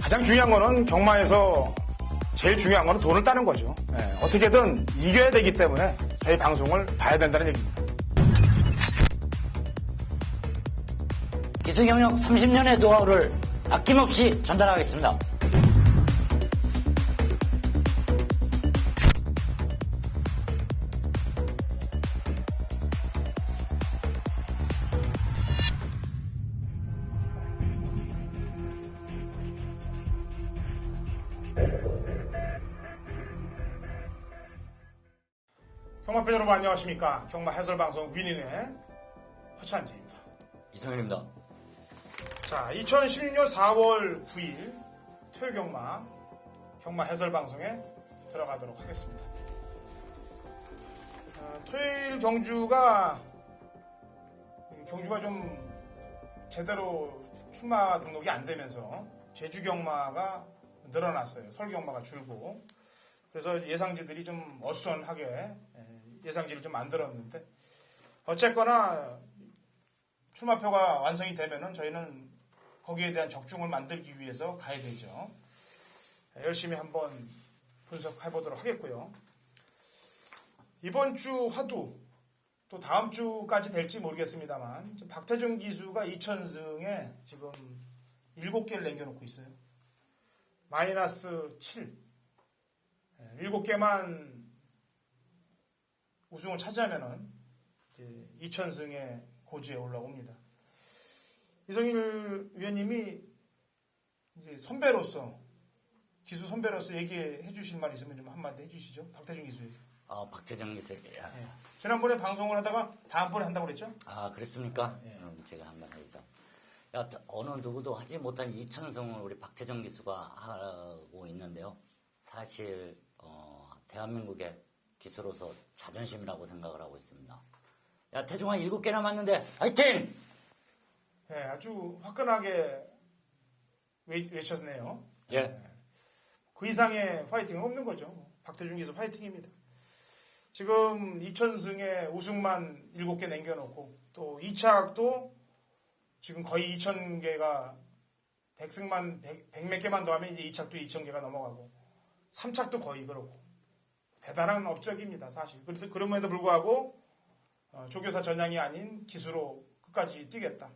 가장 중요한 거는 경마에서 제일 중요한 거는 돈을 따는 거죠. 어떻게든 이겨야 되기 때문에 저희 방송을 봐야 된다는 얘기입니다. 기수 경력 30년의 노하우를 아낌없이 전달하겠습니다. 경마팬 여러분 안녕하십니까. 경마 해설방송 위닌의 허찬지입니다. 이성현입니다. 자, 2016년 4월 9일 토요일 경마 해설방송에 들어가도록 하겠습니다. 토요일 경주가 좀 제대로 출마 등록이 안 되면서 제주 경마가 늘어났어요. 설 경마가 줄고. 그래서 예상지들이 좀 어수선하게 예상지를 좀 만들었는데 어쨌거나 출마표가 완성이 되면은 저희는 거기에 대한 적중을 만들기 위해서 가야 되죠. 열심히 한번 분석해 보도록 하겠고요. 이번 주 화두 또 다음 주까지 될지 모르겠습니다만 박태준 기수가 2000승에 지금 7개를 남겨놓고 있어요. 마이너스 7. 7개만 우승을 차지하면은 2000승의 고지에 올라옵니다. 이성일 위원님이 이제 선배로서 기수 선배로서 얘기해 주실 말 있으면 좀 한마디 해주시죠. 박태준 기수에게. 박태준 기수에게. 지난번에 방송을 하다가 다음번에 한다고 그랬죠? 그랬습니까? 제가 한번 해야죠. 어느 누구도 하지 못한 2000승을 우리 박태준 기수가 하고 있는데요. 사실 대한민국의 기수로서 자존심이라고 생각을 하고 있습니다. 태중아 7개 남았는데 화이팅! 아주 화끈하게 외쳤네요. 예. 그 이상의 화이팅은 없는 거죠. 박태준 기수 화이팅입니다. 지금 2000승에 우승만 7개 남겨놓고 또 2차도 지금 거의 2000개가 100승만 100몇 개만 더하면 이제 2착도 2000개가 넘어가고 3착도 거의 그렇고 대단한 업적입니다. 사실. 그래서 그럼에도 불구하고 조교사 전향이 아닌 기수로 끝까지 뛰겠다.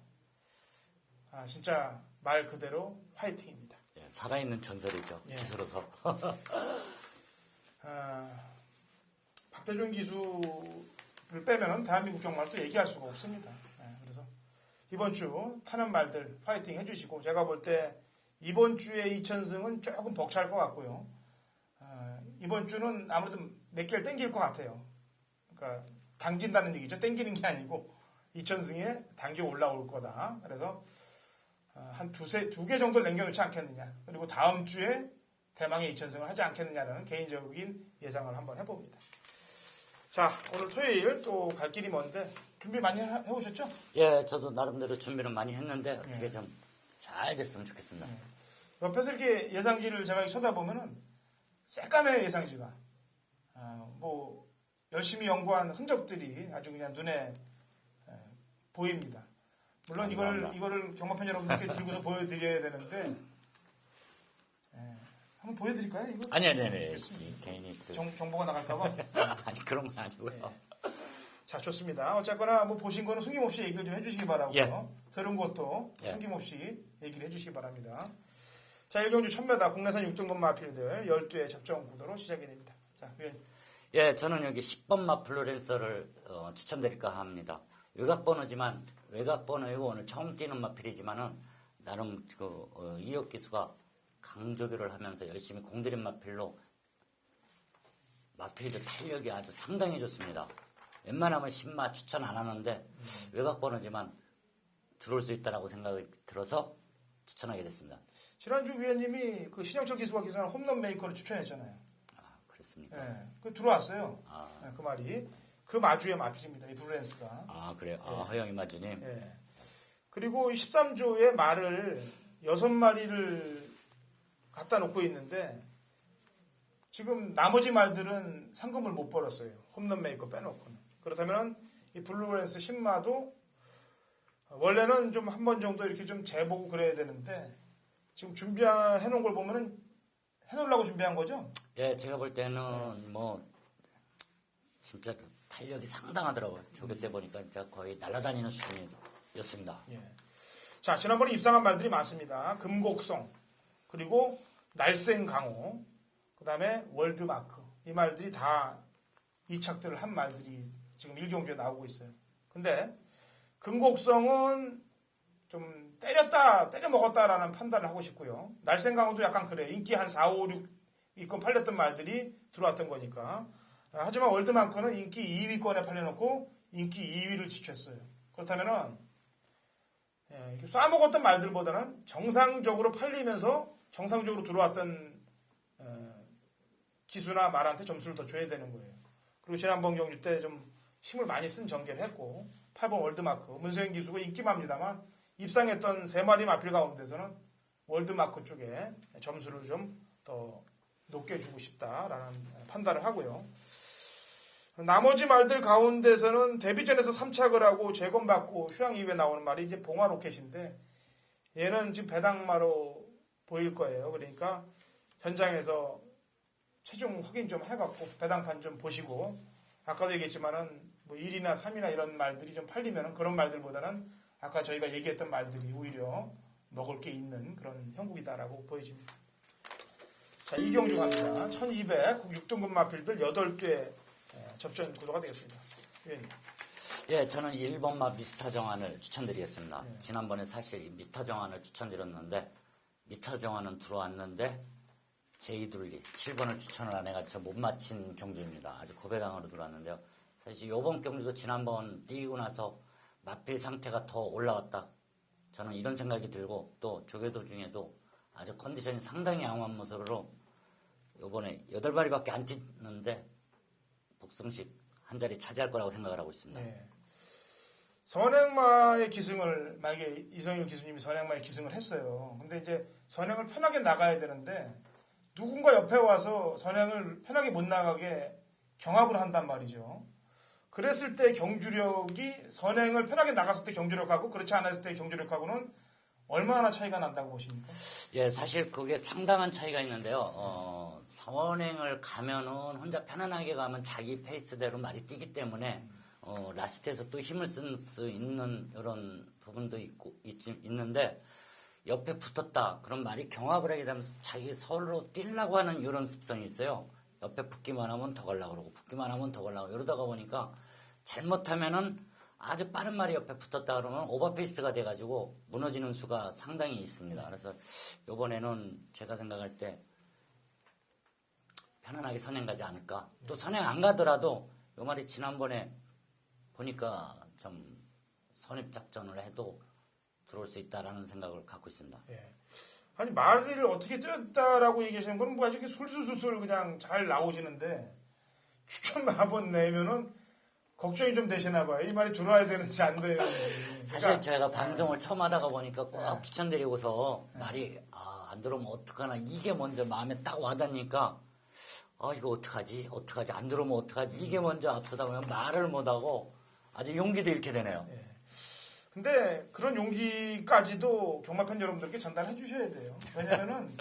진짜 말 그대로 화이팅입니다. 살아있는 전설이죠. 기수로서. 박태준 기수를 빼면 대한민국 경마를 또 얘기할 수가 없습니다. 그래서 이번 주 타는 말들 파이팅 해주시고 제가 볼 때 이번 주에 2000승은 조금 벅찰 것 같고요. 이번 주는 아무래도 몇 개를 땡길 것 같아요. 그러니까 당긴다는 얘기죠. 땡기는 게 아니고 2000승에 당겨 올라올 거다. 그래서 한 두 개 정도 남겨놓지 않겠느냐. 그리고 다음 주에 대망의 2000승을 하지 않겠느냐는 개인적인 예상을 한번 해봅니다. 자, 오늘 토요일 또 갈 길이 먼데 준비 많이 해오셨죠? 예, 저도 나름대로 준비를 많이 했는데 어떻게 좀 잘 됐으면 좋겠습니다. 옆에서 이렇게 예상지를 제가 쳐다보면은 새까매 예상지가 뭐 열심히 연구한 흔적들이 아주 그냥 눈에 보입니다. 물론 감사합니다. 이거를 경마팬 여러분들께 들고서 보여드려야 되는데 한번 보여드릴까요? 이거? 아니. 개인이 정보가 나갈까봐? 아니, 그런 건 아니고요. 자, 좋습니다. 어쨌거나 뭐 보신 거는 숨김없이 얘기를 좀 해주시기 바라고요. 들은 것도 숨김없이 얘기를 해주시기 바랍니다. 자, 1경주 1000m 국내산 6등급 마필들 12회 적정 구도로 시작이 됩니다. 자, 위원님. 저는 여기 10번 마플로렌서를 추천드릴까 합니다. 외곽번호지만 외곽번호이고 오늘 처음 뛰는 마필이지만은 나름 이혁 기수가 강조교를 하면서 열심히 공들인 마필로 마필들 탄력이 아주 상당히 좋습니다. 웬만하면 10마 추천 안 하는데 외곽번호지만 들어올 수 있다라고 생각이 들어서 추천하게 됐습니다. 지난주 위원님이 그 신영철 기수가 기사한 홈런 메이커를 추천했잖아요. 그렇습니까? 그 들어왔어요. 그 말이. 그 마주의 마필입니다. 이 블루렌스가. 그래요? 허영이 마주님. 그리고 13조의 말을 6마리를 갖다 놓고 있는데 지금 나머지 말들은 상금을 못 벌었어요. 홈런 메이커 빼놓고는. 그렇다면 이 블루렌스 10마도 원래는 좀 한 번 정도 이렇게 좀 재보고 그래야 되는데 지금 준비해 놓은 걸 보면은 해놓으려고 준비한 거죠? 예, 제가 볼 때는 뭐 진짜 탄력이 상당하더라고요. 조교 때 보니까 진짜 거의 날아다니는 수준이었습니다. 예. 자, 지난번에 입상한 말들이 많습니다. 금곡성, 그리고 날쌘강호, 그 다음에 월드마크. 이 말들이 다 이착들을 한 말들이 지금 일경주에 나오고 있어요. 근데 금곡성은 좀 때려 먹었다라는 판단을 하고 싶고요. 날쌘강호도 약간 그래. 인기 한 4, 5, 6위권 팔렸던 말들이 들어왔던 거니까. 하지만 월드마크는 인기 2위권에 팔려놓고 인기 2위를 지켰어요. 그렇다면은 쏴먹었던 말들보다는 정상적으로 팔리면서 정상적으로 들어왔던 기수나 말한테 점수를 더 줘야 되는 거예요. 그리고 지난번 경주 때 좀 힘을 많이 쓴 전개를 했고 8번 월드마크 문세영 기수가 인기만입니다만 입상했던 3마리 마필 가운데서는 월드마크 쪽에 점수를 좀 더 높게 주고 싶다라는 판단을 하고요. 나머지 말들 가운데서는 데뷔전에서 3착을 하고 재검받고 휴양 이후에 나오는 말이 이제 봉화 로켓인데 얘는 지금 배당마로 보일 거예요. 그러니까 현장에서 최종 확인 좀 해갖고 배당판 좀 보시고 아까도 얘기했지만은 뭐 1이나 3이나 이런 말들이 좀 팔리면은 그런 말들보다는 아까 저희가 얘기했던 말들이 오히려 먹을 게 있는 그런 형국이다라고 보여집니다. 자, 이경주 갑니다. 1200 6등급 마필들 8개 접전 구도가 되겠습니다. 예, 저는 1번 마 미스터 정한을 추천드리겠습니다. 지난번에 사실 미스터 정한을 추천드렸는데 미스터 정한은 들어왔는데 제이둘리 7번을 추천을 안 해가지고 못 맞힌 경주입니다. 아주 고배당으로 들어왔는데요. 사실 이번 경주도 지난번 뛰고 나서 마필 상태가 더 올라갔다. 저는 이런 생각이 들고 또 조교도 중에도 아주 컨디션이 상당히 양호한 모습으로 이번에 8마리밖에 안 뛰는데 복승식 한 자리 차지할 거라고 생각을 하고 있습니다. 네. 선행마의 기승을 만약에 이성일 기수님이 선행마의 기승을 했어요. 근데 이제 선행을 편하게 나가야 되는데 누군가 옆에 와서 선행을 편하게 못 나가게 경합을 한단 말이죠. 그랬을 때 경주력이 선행을 편하게 나갔을 때 경주력하고 그렇지 않았을 때 경주력하고는 얼마나 차이가 난다고 보십니까? 예, 사실 그게 상당한 차이가 있는데요. 선행을 가면은 혼자 편안하게 가면 자기 페이스대로 말이 뛰기 때문에 라스트에서 또 힘을 쓸 수 있는 이런 부분도 있는데 옆에 붙었다. 그런 말이 경합을 하게 되면 자기 서로 뛰려고 하는 이런 습성이 있어요. 옆에 붙기만 하면 더 가려고 그러고 붙기만 하면 더 가려고 이러다가 보니까 잘못하면은 아주 빠른 말이 옆에 붙었다 그러면 오버페이스가 돼가지고 무너지는 수가 상당히 있습니다. 그래서 이번에는 제가 생각할 때 편안하게 선행 가지 않을까. 또 선행 안 가더라도 요 말이 지난번에 보니까 좀 선입 작전을 해도 들어올 수 있다라는 생각을 갖고 있습니다. 예. 아니 말을 어떻게 뜯었다라고 얘기하시는 건 뭐 아주 이렇게 술술술술 그냥 잘 나오시는데 추천만 한번 내면은 걱정이 좀 되시나 봐요. 이 말이 들어와야 되는지 안 되는지. 사실 제가 방송을 처음 하다가 보니까 꼭 추천드리고서 말이 안 들어오면 어떡하나 이게 먼저 마음에 딱 와닿으니까 이거 어떡하지 안 들어오면 어떡하지 이게 먼저 앞서다 보면 말을 못하고 아주 용기도 잃게 되네요. 예. 근데 그런 용기까지도 경마팬 여러분들께 전달해 주셔야 돼요. 왜냐면은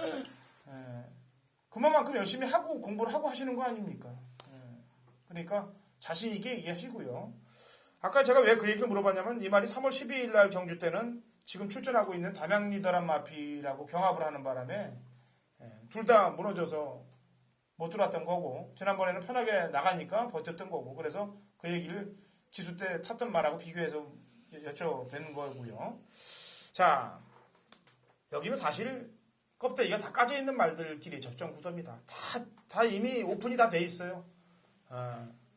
그만큼 열심히 하고 공부를 하고 하시는 거 아닙니까? 그러니까 자신 있게 얘기하시고요. 아까 제가 왜 그 얘기를 물어봤냐면 이 말이 3월 12일 날 경주 때는 지금 출전하고 있는 담양 리더란 마피라고 경합을 하는 바람에 둘 다 무너져서 못 들어왔던 거고 지난번에는 편하게 나가니까 버텼던 거고 그래서 그 얘기를 기수 때 탔던 말하고 비교해서 여쭤뵌 거고요. 자, 여기는 사실 껍데기가 다 까져 있는 말들끼리 접전 구도입니다. 다 이미 오픈이 다 돼 있어요.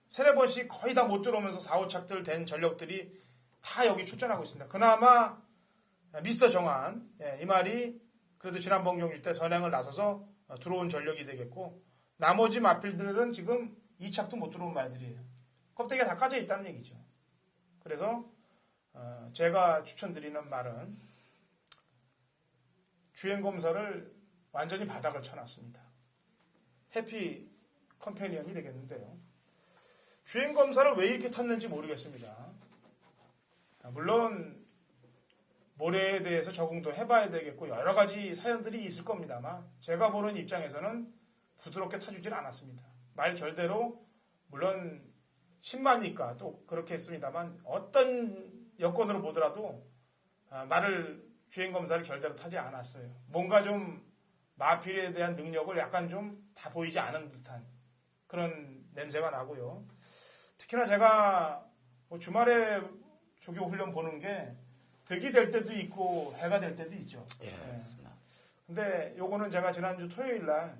3-4번씩 거의 다 못 들어오면서 4-5착들 된 전력들이 다 여기 출전하고 있습니다. 그나마 미스터 정한 이 말이 그래도 지난번 경주 때 선행을 나서서 들어온 전력이 되겠고 나머지 마필들은 지금 2착도 못 들어온 말들이에요. 껍데기가 다 까져 있다는 얘기죠. 그래서 제가 추천드리는 말은 주행검사를 완전히 바닥을 쳐놨습니다. 해피 컴패니언이 되겠는데요. 주행검사를 왜 이렇게 탔는지 모르겠습니다. 물론 모래에 대해서 적응도 해봐야 되겠고 여러 가지 사연들이 있을 겁니다만 제가 보는 입장에서는 부드럽게 타주질 않았습니다. 말 결대로 물론 신마니까 또 그렇게 했습니다만 어떤 여건으로 보더라도 말을 주행검사를 결대로 타지 않았어요. 뭔가 좀 마필에 대한 능력을 약간 좀 다 보이지 않은 듯한 그런 냄새가 나고요. 특히나 제가 주말에 조교 훈련 보는 게 득이 될 때도 있고 해가 될 때도 있죠. 예, 그렇습니다. 근데 요거는 제가 지난주 토요일 날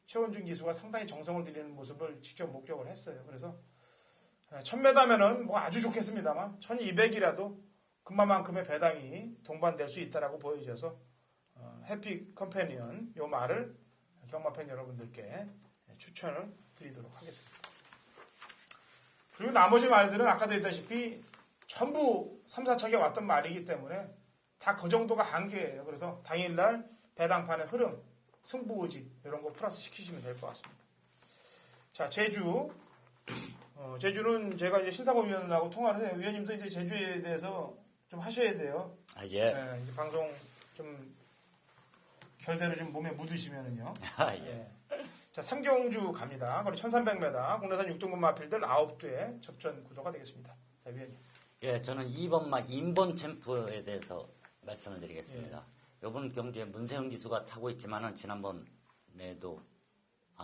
최원준 기수가 상당히 정성을 들이는 모습을 직접 목격을 했어요. 그래서 1000m면은 뭐 아주 좋겠습니다만 1200이라도 금마만큼의 배당이 동반될 수 있다라고 보여져서 해피 컴패니언 요 말을 경마팬 여러분들께 추천을 드리도록 하겠습니다. 그리고 나머지 말들은 아까도 했다시피 전부 3, 4척에 왔던 말이기 때문에 다 그 정도가 한계예요. 그래서 당일날 배당판의 흐름, 승부의지 이런 거 플러스 시키시면 될 것 같습니다. 자, 제주. 제주는 제가 이제 신사고 위원하고 통화를 해요. 위원님도 이제 제주에 대해서 좀 하셔야 돼요. 아, 예. 네, 이제 방송 좀 결대로 좀 몸에 묻으시면은요. 아, 예. 자, 삼경주 갑니다. 거리 1300m, 국내산 6등급 마필들 9대 접전 구도가 되겠습니다. 자, 위원님. 예, 저는 2번마 인본 챔프에 대해서 말씀을 드리겠습니다. 이번 경주에 문세영 기수가 타고 있지만은 지난번에도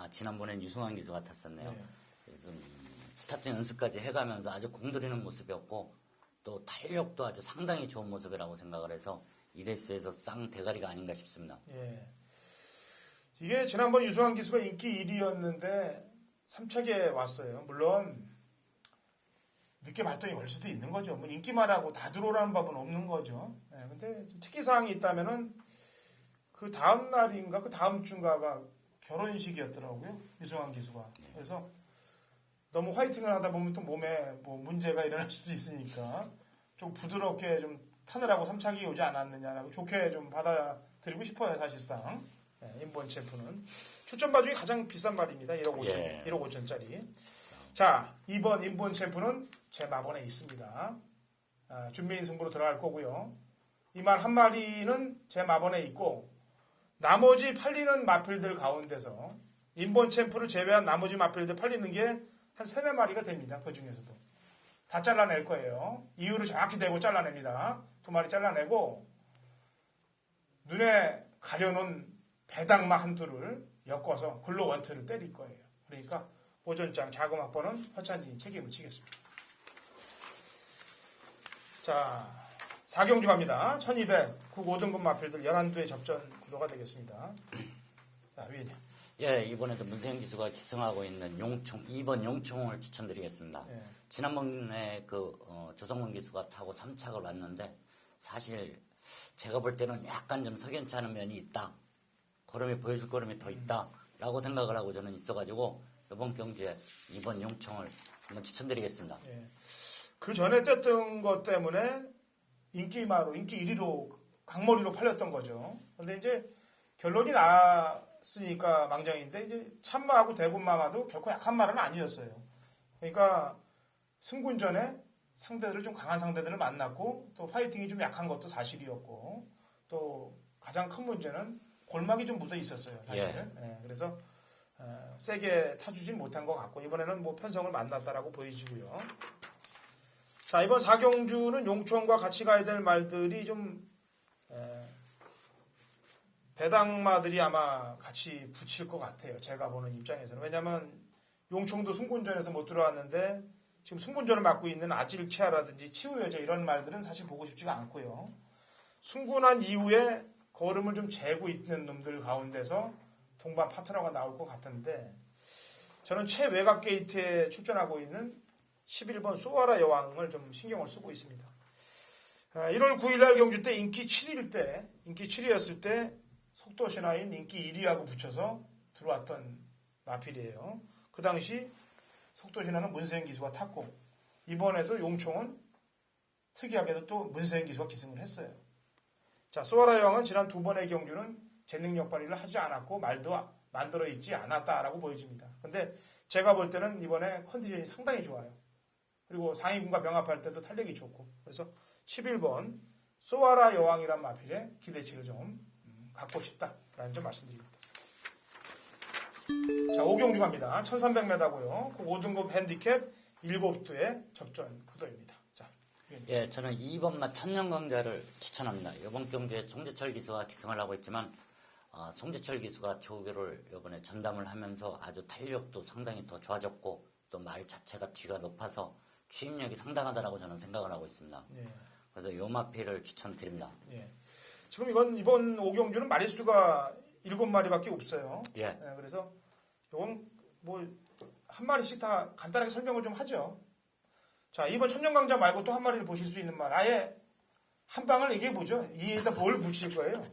지난번엔 유승환 기수가 탔었네요. 네. 그래서 스타트 연습까지 해가면서 아주 공들이는 모습이었고 또 탄력도 아주 상당히 좋은 모습이라고 생각을 해서 이 레이스에서 쌍 대가리가 아닌가 싶습니다. 예. 이게 지난번 유승환 기수가 인기 1위였는데 3척에 왔어요. 물론 늦게 발동이 걸 수도 있는 거죠. 뭐 인기만 하고 다 들어오라는 법은 없는 거죠. 예, 근데 특이사항이 있다면은 그 다음 날인가 그 다음 주인가가 결혼식이었더라고요. 유승환 기수가. 그래서 너무 화이팅을 하다 보면 또 몸에 뭐 문제가 일어날 수도 있으니까 좀 부드럽게 좀 타느라고 3착이 오지 않았느냐라고 좋게 좀 받아들이고 싶어요, 사실상. 예, 인본 챔프는. 출전 바중이 가장 비싼 말입니다. 1억 5천, 예. 1억 5천짜리. 자, 2번 인본 챔프는 제 마번에 있습니다. 준비인 승부로 들어갈 거고요. 이 말 한 마리는 제 마번에 있고 나머지 팔리는 마필들 가운데서 인본 챔프를 제외한 나머지 마필들 팔리는 게 한 3, 4마리가 됩니다. 그 중에서도. 다 잘라낼 거예요. 이유를 정확히 대고 잘라냅니다. 2마리 잘라내고 눈에 가려놓은 배당마 한두를 엮어서 글로 원트를 때릴 거예요. 그러니까 오전장 자금학번은 허찬진이 책임을 지겠습니다. 자, 4경주 갑니다. 1200, 5등급 마필들 11두의 접전 구도가 되겠습니다. 자, 위원님. 예, 이번에도 문세영 기수가 기승하고 있는 용총, 2번 용총을 추천드리겠습니다. 예. 지난번에 조성문 기수가 타고 3착을 왔는데 사실 제가 볼 때는 약간 좀 석연치 않은 면이 있다. 걸음이 보여줄 걸음이 더 있다라고 생각을 하고 저는 있어가지고 이번 경주에 2번 용총을 한번 추천드리겠습니다. 예. 그 전에 뛰었던 것 때문에 인기 1위로 강머리로 팔렸던 거죠. 근데 이제 결론이 났으니까 망정인데 이제 참마하고 대군마마도 결코 약한 말은 아니었어요. 그러니까 승군전에 상대들을 좀 강한 상대들을 만났고 또 파이팅이 좀 약한 것도 사실이었고 또 가장 큰 문제는 골막이 좀 묻어 있었어요, 사실은. 예. 그래서 세게 타주진 못한 것 같고 이번에는 뭐 편성을 만났다라고 보여지고요. 자, 이번 4경주는 용총과 같이 가야 될 말들이 좀 배당마들이 아마 같이 붙일 것 같아요. 제가 보는 입장에서는. 왜냐하면 용총도 승군전에서 못 들어왔는데 지금 승군전을 맡고 있는 아질키아라든지 치우여자 이런 말들은 사실 보고 싶지가 않고요. 승군한 이후에 걸음을 좀 재고 있는 놈들 가운데서 동반 파트너가 나올 것 같은데 저는 최외곽 게이트에 출전하고 있는 11번 소아라 여왕을 좀 신경을 쓰고 있습니다. 1월 9일날 경주 때 인기 7였을 때 속도신화인 인기 1위하고 붙여서 들어왔던 마필이에요. 그 당시 속도신화는 문세영 기수가 탔고 이번에도 용총은 특이하게도 또 문세영 기수가 기승을 했어요. 자, 소아라 여왕은 지난 2번의 경주는 재능력 발휘를 하지 않았고 말도 만들어 있지 않았다라고 보여집니다. 근데 제가 볼 때는 이번에 컨디션이 상당히 좋아요. 그리고 상위군과 병합할 때도 탄력이 좋고 그래서 11번 소아라 여왕이란 마필에 기대치를 좀 갖고 싶다라는 점 말씀드립니다. 자, 오경주 갑니다. 1300m고요. 5등급 핸디캡 7두의 접전 구도입니다. 자, 예, 저는 2번마 천년강자를 추천합니다. 이번 경주에 송재철 기수가 기승을 하고 있지만 송재철 기수가 조교를 이번에 전담을 하면서 아주 탄력도 상당히 더 좋아졌고 또 말 자체가 뒤가 높아서 추임력이 상당하다라고 저는 생각을 하고 있습니다. 예. 그래서 요 마필을 추천드립니다. 예. 지금 이번 오경주는 마리수가 7마리밖에 없어요. 예. 예, 그래서 이건 뭐 한 마리씩 다 간단하게 설명을 좀 하죠. 자, 이번 천년강자 말고 또 한 마리를 보실 수 있는 말. 아예 한 방을 얘기해 보죠. 이에다 뭘 붙일 거예요?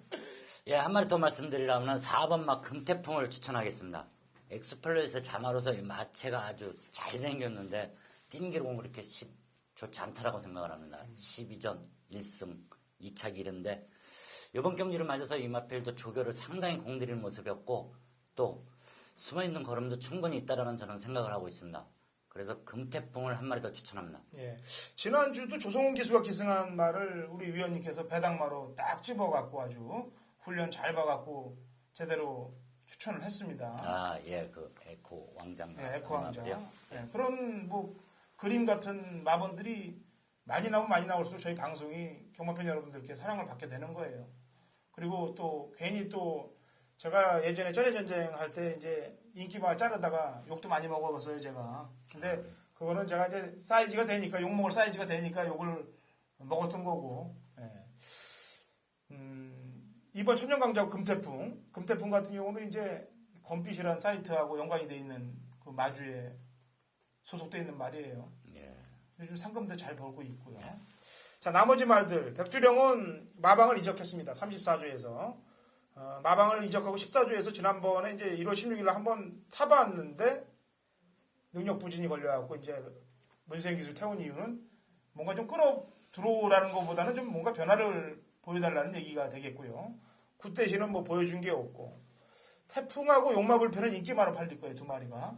예, 한 마리 더 말씀드리려면 4번마 금태풍을 추천하겠습니다. 엑스플로이스 자마로서 이 마체가 아주 잘생겼는데 뛴 기록은 그렇게 좋지 않다라고 생각을 합니다. 12전 1승 2차 기인데 이번 경기를 맞아서 이 마필도 조교를 상당히 공들이는 모습이었고 또 숨어있는 걸음도 충분히 있다라는 저는 생각을 하고 있습니다. 그래서 금태풍을 한 마리 더 추천합니다. 예. 지난주도 조성훈 기수가 기승한 말을 우리 위원님께서 배당마로 딱 집어갖고 아주 훈련 잘 봐갖고 제대로 추천을 했습니다. 아, 예, 그 에코 왕장. 예, 에코 왕자. 예, 그런 뭐 그림 같은 마번들이 많이 나오면 많이 나올수록 저희 방송이 경마팬 여러분들께 사랑을 받게 되는 거예요. 그리고 또 괜히 또 제가 예전에 쩌레전쟁 할 때 이제 인기마 자르다가 욕도 많이 먹어봤어요, 제가. 근데 그거는 제가 이제 사이즈가 되니까, 욕먹을 사이즈가 되니까 욕을 먹었던 거고, 예. 이번 천년강자 금태풍 같은 경우는 이제 검빛이라는 사이트하고 연관이 돼 있는 그 마주에 소속되어 있는 말이에요. 예. 요즘 상금도 잘 벌고 있고요. 예. 자, 나머지 말들. 백두령은 마방을 이적했습니다. 34조에서. 마방을 이적하고 14조에서 지난번에 이제 1월 16일 날 한번 타봤는데 능력 부진이 걸려갖고 이제 문수행 기술 태운 이유는 뭔가 좀 끌어 들어오라는 것보다는 좀 뭔가 변화를 보여달라는 얘기가 되겠고요. 굿대신은 뭐 보여준 게 없고 태풍하고 용마불패는 인기마로 팔릴 거예요. 두 마리가.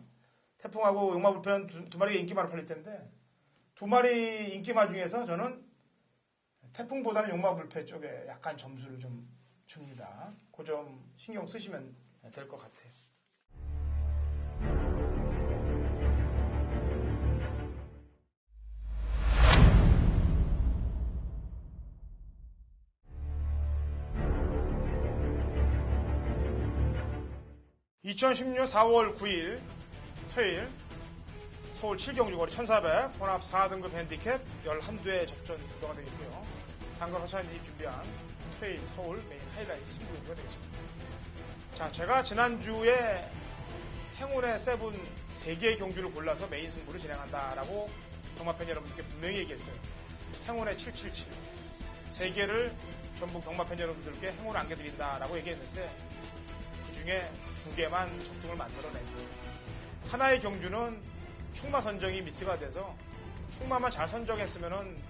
태풍하고 용마불패는 두 마리가 인기마로 팔릴 텐데 두 마리 인기마 중에서 저는 태풍보다는 용마불패 쪽에 약간 점수를 좀 줍니다. 그 점 신경 쓰시면 될 것 같아요. (2016년 4월 9일) 토요일 서울 7경주 거리 1400 혼합 4등급 핸디캡 11두의 접전 구도가 되겠고요. 당근 허찬이 준비한 토요일 서울 메인 하이라이트 승부 경기가 되겠습니다. 자, 제가 지난주에 행운의 세븐 3개의 경주를 골라서 메인 승부를 진행한다라고 경마팬 여러분들께 분명히 얘기했어요. 행운의 777 3개를 전부 경마팬 여러분들께 행운을 안겨드린다라고 얘기했는데 그 중에 2개만 적중을 만들어내고 하나의 경주는 충마 선정이 미스가 돼서 충마만 잘 선정했으면은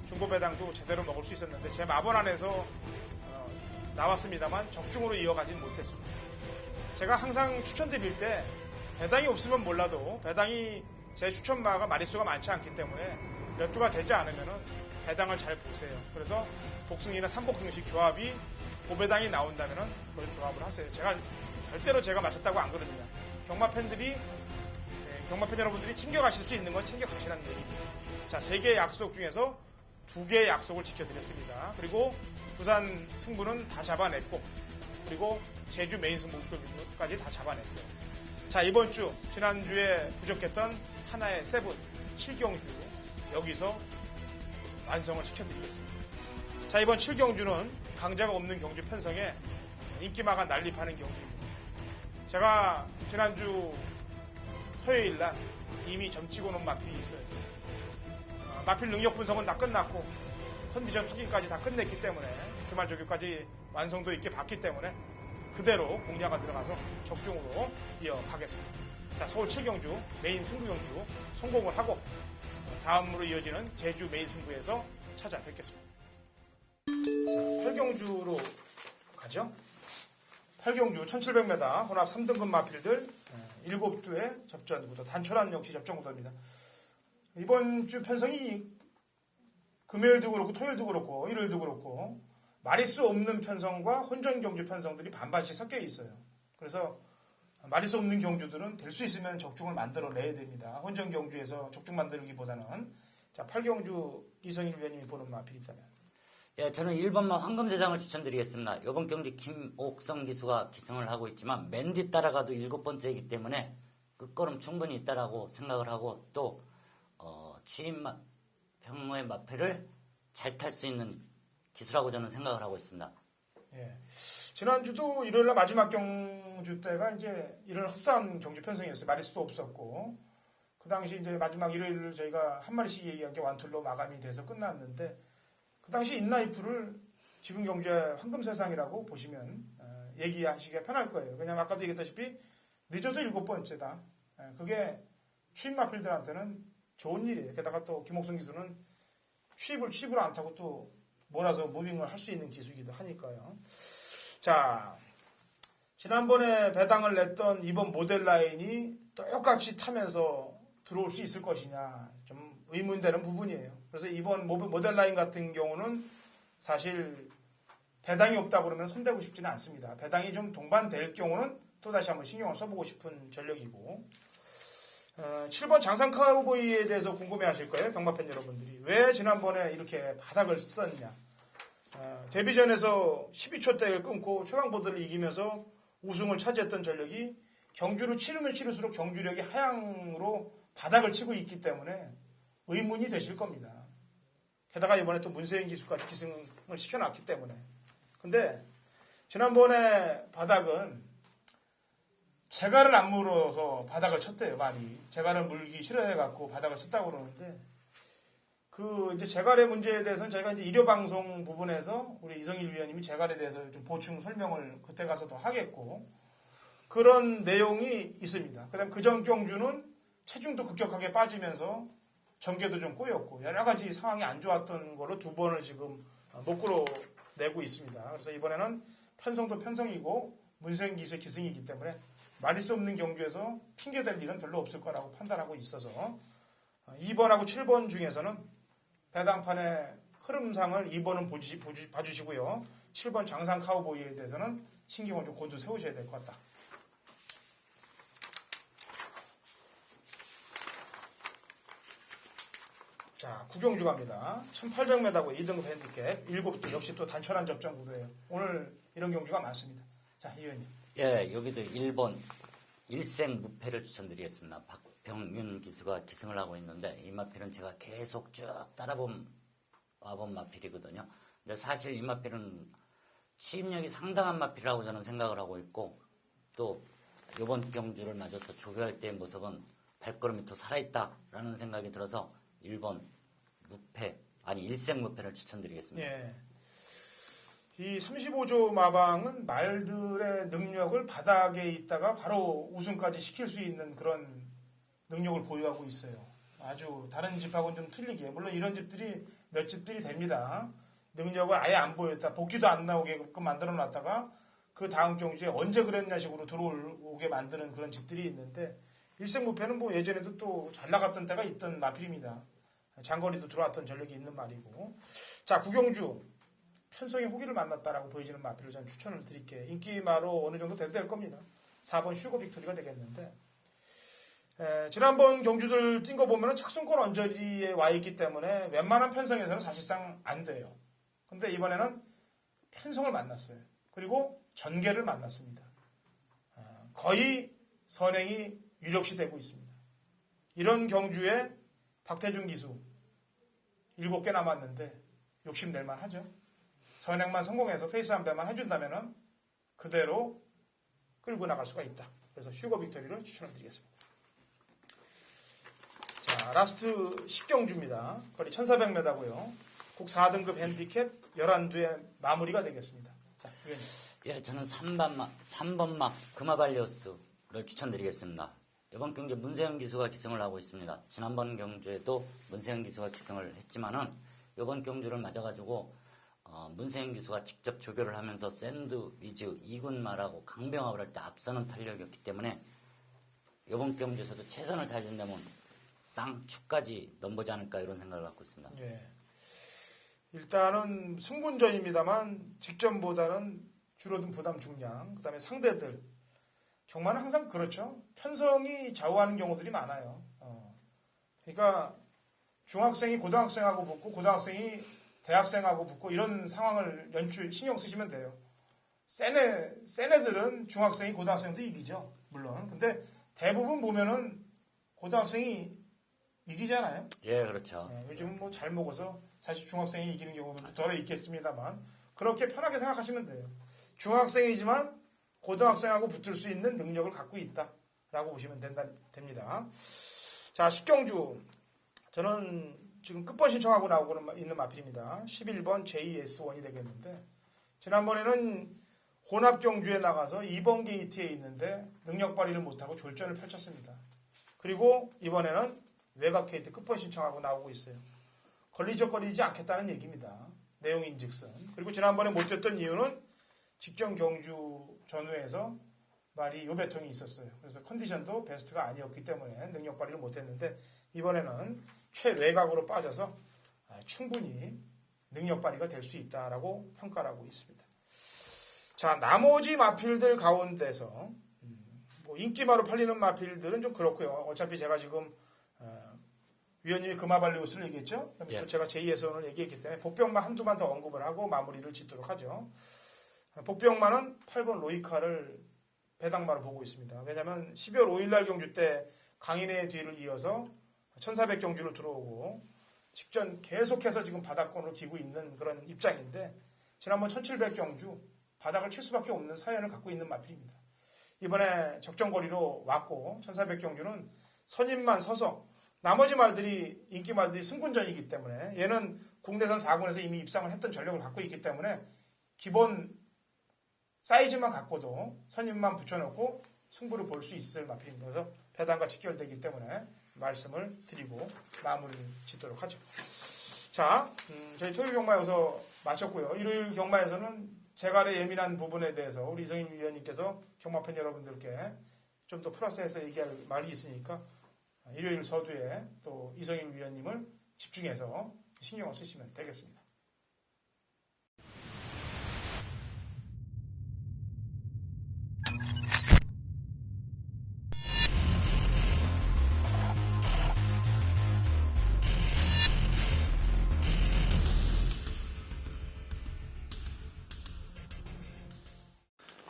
중고 배당도 제대로 먹을 수 있었는데 제 마번 안에서 나왔습니다만 적중으로 이어가진 못했습니다. 제가 항상 추천드릴 때 배당이 없으면 몰라도 배당이 제 추천마가 마리수가 많지 않기 때문에 몇 주가 되지 않으면은 배당을 잘 보세요. 그래서 복승이나 삼복승식 조합이 고배당이 나온다면은 그걸 조합을 하세요. 절대로 제가 맞췄다고 안 그러느냐. 경마팬 여러분들이 챙겨가실 수 있는 건 챙겨가시라는 얘기입니다. 자, 3개의 약속 중에서 2개의 약속을 지켜드렸습니다. 그리고 부산 승부는 다 잡아냈고 그리고 제주 메인 승부까지 다 잡아냈어요. 자, 이번 주 지난주에 부족했던 하나의 세븐 7경주 여기서 완성을 시켜드리겠습니다. 자, 이번 7경주는 강자가 없는 경주 편성에 인기마가 난립하는 경주입니다. 제가 지난주 토요일날 이미 점치고 놓은 마필이 있어요. 마필 능력 분석은 다 끝났고 컨디션 확인까지 다 끝냈기 때문에 주말 조교까지 완성도 있게 봤기 때문에 그대로 공략가 들어가서 적중으로 이어가겠습니다. 자, 서울 7경주 메인 승부 경주 성공을 하고 다음으로 이어지는 제주 메인 승부에서 찾아뵙겠습니다. 8경주로 가죠. 8경주 1700m 혼합 3등급 마필들 7두의 접전 구도. 단촐한 역시 접전 구도입니다. 이번 주 편성이 금요일도 그렇고 토요일도 그렇고 일요일도 그렇고 마리수 없는 편성과 혼전 경주 편성들이 반반씩 섞여 있어요. 그래서 마리수 없는 경주들은 될 수 있으면 적중을 만들어내야 됩니다. 혼전 경주에서 적중 만들기보다는. 자, 8경주 이성일 위원님이 보는 마필이 있다면. 예, 저는 1번만 황금세장을 추천드리겠습니다. 이번 경주 김옥성 기수가 기승을 하고 있지만 맨 뒤 따라가도 7번째이기 때문에 끝걸음 충분히 있다라고 생각을 하고 또 취임 평로의 마패를 잘 탈 수 있는 기수라고 저는 생각을 하고 있습니다. 예. 지난주도 일요일날 마지막 경주 때가 이제 일요일 흡사한 경주 편성이었어요. 마리수도 없었고. 그 당시 이제 마지막 일요일 저희가 한 마리씩 얘기한 게 완툴로 마감이 돼서 끝났는데 그 당시 인라이프를 지금 경주의 황금세상이라고 보시면 얘기하시기가 편할 거예요. 왜냐하면 아까도 얘기했다시피 늦어도 7번째다. 그게 취입 마필들한테는 좋은 일이에요. 게다가 또 김옥성 기수는 취입을 안 타고 또 몰아서 무빙을 할 수 있는 기수이기도 하니까요. 자, 지난번에 배당을 냈던 이번 모델 라인이 똑같이 타면서 들어올 수 있을 것이냐 좀 의문되는 부분이에요. 그래서 이번 모델 라인 같은 경우는 사실 배당이 없다 그러면 손대고 싶지는 않습니다. 배당이 좀 동반될 경우는 또다시 한번 신경을 써보고 싶은 전력이고 7번 장상 카우보이에 대해서 궁금해하실 거예요. 경마팬 여러분들이. 왜 지난번에 이렇게 바닥을 썼냐. 데뷔전에서 12초 대를 끊고 최강보드를 이기면서 우승을 차지했던 전력이 경주를 치르면 치를수록 경주력이 하향으로 바닥을 치고 있기 때문에 의문이 되실 겁니다. 게다가 이번에 또 문세인 기수까지 기승을 시켜놨기 때문에. 근데 지난번에 바닥은 재갈을 안 물어서 바닥을 쳤대요, 많이. 재갈을 물기 싫어해갖고 바닥을 쳤다고 그러는데, 이제 재갈의 문제에 대해서는 저희가 이제 일요방송 부분에서 우리 이성일 위원님이 재갈에 대해서 좀 보충 설명을 그때 가서 더 하겠고, 그런 내용이 있습니다. 그 다음 그전 경주는 체중도 급격하게 빠지면서 전개도 좀 꼬였고, 여러 가지 상황이 안 좋았던 걸로 2번을 지금 못 끌어내고 있습니다. 그래서 이번에는 편성도 편성이고, 문세인 기수의 기승이기 때문에 마리수 없는 경주에서 핑계댈 일은 별로 없을 거라고 판단하고 있어서 2번하고 7번 중에서는 배당판의 흐름상을 2번은 봐주시고요. 7번 장상 카우보이에 대해서는 신경을 좀 곤두 세우셔야 될 것 같다. 자, 구경주 갑니다. 1800m고 2등급 핸디캡 7도 역시 또 단촐한 접전 구도예요. 오늘 이런 경주가 많습니다. 자, 이 의원님. 예, 여기도 1번 일생 무패를 추천드리겠습니다. 박병윤 기수가 기승을 하고 있는데 이 마필은 제가 계속 쭉 와본 마필이거든요. 근데 사실 이 마필은 취입력이 상당한 마필이라고 저는 생각을 하고 있고 또 이번 경주를 맞아서 조교할 때의 모습은 발걸음이 더 살아있다라는 생각이 들어서 1번 일생 무패를 추천드리겠습니다. 예. 이 35조 마방은 말들의 능력을 바닥에 있다가 바로 우승까지 시킬 수 있는 그런 능력을 보유하고 있어요. 아주 다른 집하고는 좀 틀리게. 물론 이런 집들이 몇 집들이 됩니다. 능력을 아예 안 보였다. 복귀도 안 나오게끔 만들어 놨다가 그 다음 경주에 언제 그랬냐 식으로 들어오게 만드는 그런 집들이 있는데 일생무패는 뭐 예전에도 또 잘 나갔던 때가 있던 마필입니다. 장거리도 들어왔던 전력이 있는 말이고. 자, 구경주. 편성의 호기를 만났다라고 보여지는 마필을 저는 추천을 드릴게요. 인기마로 어느 정도 돼도 될 겁니다. 4번 슈거 빅토리가 되겠는데 지난번 경주들 뛴 거 보면 착순권 언저리에 와 있기 때문에 웬만한 편성에서는 사실상 안 돼요. 근데 이번에는 편성을 만났어요. 그리고 전개를 만났습니다. 거의 선행이 유력시 되고 있습니다. 이런 경주에 박태준 기수 7개 남았는데 욕심낼만 하죠. 선행만 성공해서 페이스 한 배만 해준다면 그대로 끌고 나갈 수가 있다. 그래서 슈거 빅토리를 추천을 드리겠습니다. 자, 라스트 10경주입니다. 거리 1400m고요. 국 4등급 핸디캡 11두의 마무리가 되겠습니다. 자, 위원님. 예, 저는 3번 막 금화발리오스를 추천드리겠습니다. 이번 경주에 문세영 기수가 기승을 하고 있습니다. 지난번 경주에도 문세영 기수가 기승을 했지만은 이번 경주를 맞아가지고 문세영 기수가 직접 조교를 하면서 샌드 위즈 2군마라고 강병합을 할 때 앞서는 탄력이었기 때문에 이번 경주에서도 최선을 다해준다면 쌍축까지 넘보지 않을까 이런 생각을 갖고 있습니다. 예. 일단은 승분전입니다만 직전보다는 줄어든 부담 중량, 그 다음에 상대들. 경마는 항상 그렇죠. 편성이 좌우하는 경우들이 많아요. 그러니까 중학생이 고등학생하고 붙고 고등학생이 대학생하고 붙고 이런 상황을 신경 쓰시면 돼요. 센 애들은 중학생이 고등학생도 이기죠. 물론. 근데 대부분 보면은 고등학생이 이기잖아요. 예, 그렇죠. 요즘은 뭐 잘 먹어서 사실 중학생이 이기는 경우도 덜어 있겠습니다만 그렇게 편하게 생각하시면 돼요. 중학생이지만 고등학생하고 붙을 수 있는 능력을 갖고 있다라고 보시면 됩니다. 자, 10경주. 저는 지금 끝번 신청하고 나오고 있는 마필입니다. 11번 JS1이 되겠는데 지난번에는 혼합경주에 나가서 2번 게이트에 있는데 능력 발휘를 못하고 졸전을 펼쳤습니다. 그리고 이번에는 외곽 게이트 끝번 신청하고 나오고 있어요. 걸리적거리지 않겠다는 얘기입니다. 내용인즉슨. 그리고 지난번에 못 뛰었던 이유는 직전 경주 전후에서 말이 요배통이 있었어요. 그래서 컨디션도 베스트가 아니었기 때문에 능력 발휘를 못했는데 이번에는 최외곽으로 빠져서 충분히 능력 발휘가 될 수 있다라고 평가를 하고 있습니다. 자, 나머지 마필들 가운데서 뭐 인기마로 팔리는 마필들은 좀 그렇고요. 어차피 제가 지금 위원님이 금화발리우스를 얘기했죠. 예. 제가 제2에서는 얘기했기 때문에 복병만 한두만 더 언급을 하고 마무리를 짓도록 하죠. 복병만은 8번 로이카를 배당마로 보고 있습니다. 왜냐하면 12월 5일날 경주 때 강인의 뒤를 이어서 1400 경주를 들어오고 직전 계속해서 지금 바닥권으로 기고 있는 그런 입장인데 지난번 1700 경주 바닥을 칠 수밖에 없는 사연을 갖고 있는 마필입니다. 이번에 적정거리로 왔고 1400 경주는 선임만 서서 나머지 말들이 인기 말들이 승군전이기 때문에 얘는 국내선 4군에서 이미 입상을 했던 전력을 갖고 있기 때문에 기본 사이즈만 갖고도 선임만 붙여놓고 승부를 볼 수 있을 마필입니다. 그래서 배당과 직결되기 때문에 말씀을 드리고 마무리를 짓도록 하죠. 자, 저희 토요일 경마 여기서 마쳤고요. 일요일 경마에서는 재갈의 예민한 부분에 대해서 우리 이성인 위원님께서 경마팬 여러분들께 좀 더 플러스해서 얘기할 말이 있으니까 일요일 서두에 또 이성인 위원님을 집중해서 신경을 쓰시면 되겠습니다.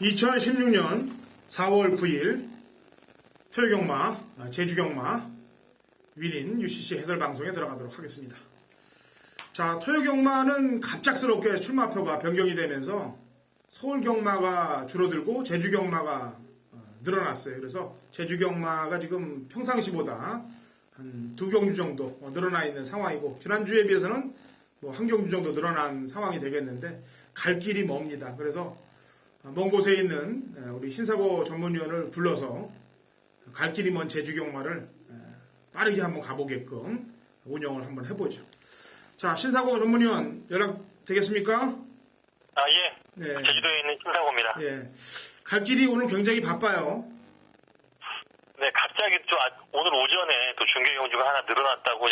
2016년 4월 9일 토요경마, 제주경마 위린 UCC 해설방송에 들어가도록 하겠습니다. 자, 토요경마는 갑작스럽게 출마표가 변경이 되면서 서울경마가 줄어들고 제주경마가 늘어났어요. 그래서 제주경마가 지금 평상시보다 한 2경주 정도 늘어나 있는 상황이고 지난주에 비해서는 뭐 1경주 정도 늘어난 상황이 되겠는데 갈 길이 멉니다. 그래서 먼 곳에 있는 우리 신사고 전문위원을 불러서 갈 길이 먼 제주경마를 빠르게 한번 가보게끔 운영을 한번 해보죠. 자, 신사고 전문위원 연락 되겠습니까? 아, 예. 네. 제주도에 있는 신사고입니다. 예. 갈 길이 오늘 굉장히 바빠요. 네, 갑자기 또 오늘 오전에 또 중계 경주가 하나 늘어났다고